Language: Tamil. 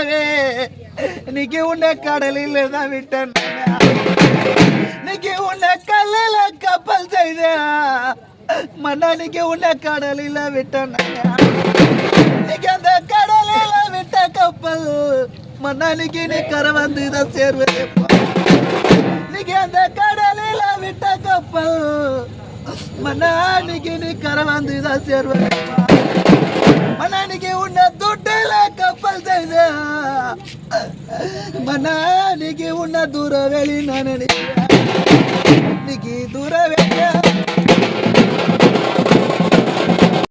நிலவே இன்னைக்கு உன்னை கடலில் தான் விட்டேன் இன்னைக்கு உன்னை கல்லில் கப்பல் செய்த மன்னா இன்னைக்கு உன்னை கடலில் விட்டேன் இன்னைக்கு அந்த கடலில் விட்ட கப்பல் மன்னா இன்னைக்கு நீ கரை வந்து தான் சேர்வது இன்னைக்கு அந்த கடலில் விட்ட கப்பல் மன்னா இன்னைக்கு நீ கரை வந்து தான் சேர்வது மன்னா இன்னைக்கு உன்னை துட்டில கப்பல் செய்த மன்னா இன்னைக்கு உன்னை தூர வெளி நான் நினைக்கிறேன் இன்னைக்கு தூர வெளிய